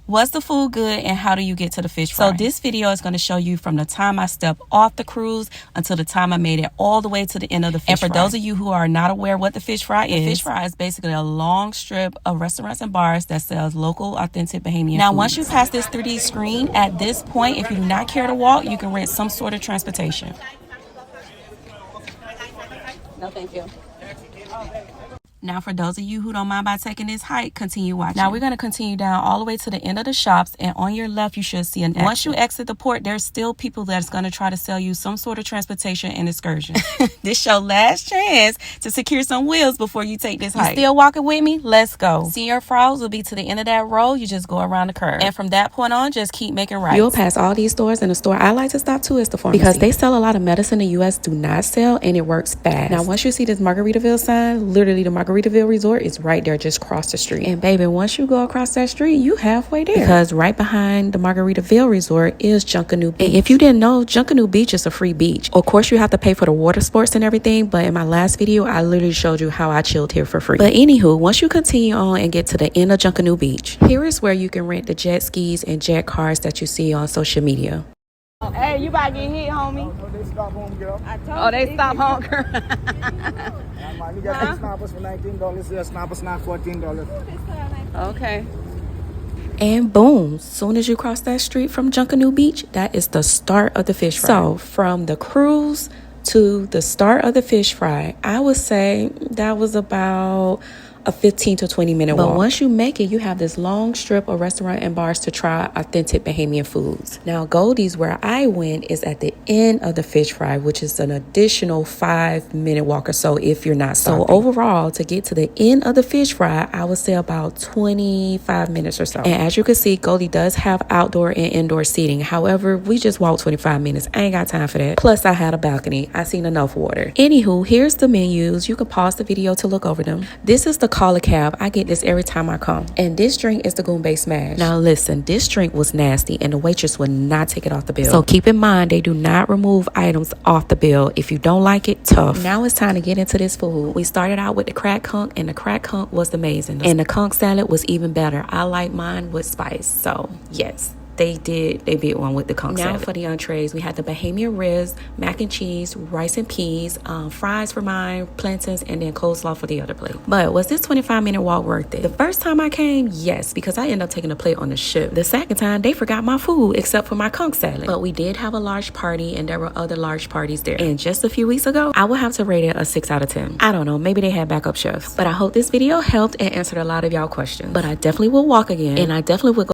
Was the food good, and how do you get to the fish fry? So this video is going to show you from the time I stepped off the cruise until the time I made it all the way to the end of the fish fry. And for those of you who are not aware what the fish fry is, the fish fry is basically a long strip of restaurants and bars that sells local, authentic Bahamian food. Once you pass this 3D screen, at this point, if you do not care to walk, you can rent some sort of transportation. No, thank you. Now, for those of you who don't mind by taking this hike, continue watching. Now, we're going to continue down all the way to the end of the shops, and on your left, you should see an exit. Once you exit the port, there's still people that's going to try to sell you some sort of transportation and excursion. This your last chance to secure some wheels before you take this hike. You still walking with me? Let's go. Senior Frauds will be to the end of that road. You just go around the curve. And from that point on, just keep making rights. You'll pass all these stores, and the store I like to stop to is the pharmacy. Because they sell a lot of medicine the U.S. do not sell, and it works fast. Now, once you see this Margaritaville sign, literally the Margaritaville Resort is right there, just across the street. And baby, once you go across that street, you halfway there. Because right behind the Margaritaville Resort is Junkanoo Beach. And if you didn't know, Junkanoo Beach is a free beach. Of course, you have to pay for the water sports and everything, but in my last video, I literally showed you how I chilled here for free. But anywho, once you continue on and get to the end of Junkanoo Beach, here is where you can rent the jet skis and jet cars that you see on social media. Hey, you about to get hit, homie. Oh, they stop home, girl. Oh, they stop home, girl. You got snappers for $19. Snappers not $14. Okay. And boom, soon as you cross that street from Junkanoo Beach, that is the start of the fish fry. So from the cruise to the start of the fish fry, I would say that was about a 15 to 20 minute walk. But once you make it, you have this long strip of restaurant and bars to try authentic Bahamian foods. Now, Goldie's, where I went, is at the end of the fish fry, which is an additional 5-minute walk or so if you're not stopping. So overall, to get to the end of the fish fry, I would say about 25 minutes or so. And as you can see, Goldie does have outdoor and indoor seating. However, we just walked 25 minutes. I ain't got time for that. Plus, I had a balcony. I seen enough water. Anywho, here's the menus. You can pause the video to look over them. This is the Call a Cab. I get this every time I come. And this drink is the Goombay Smash. Now listen, this drink was nasty and the waitress would not take it off the bill. So keep in mind, they do not remove items off the bill. If you don't like it, tough. Now it's time to get into this food. We started out with the crack hunk, and the crack hunk was amazing. And the conch salad was even better. I like mine with spice. So yes, they did one with the conch salad. Now for the entrees, we had the Bahamian ribs, mac and cheese, rice and peas, fries for mine, plantains, and then coleslaw for the other plate. But was this 25-minute walk worth it? The first time I came, yes, because I ended up taking a plate on the ship. The second time, they forgot my food except for my conch salad. But we did have a large party, and there were other large parties there. And just a few weeks ago, I would have to rate it a 6 out of 10. I don't know, maybe they had backup chefs. But I hope this video helped and answered a lot of y'all questions. But I definitely will walk again, and I definitely would go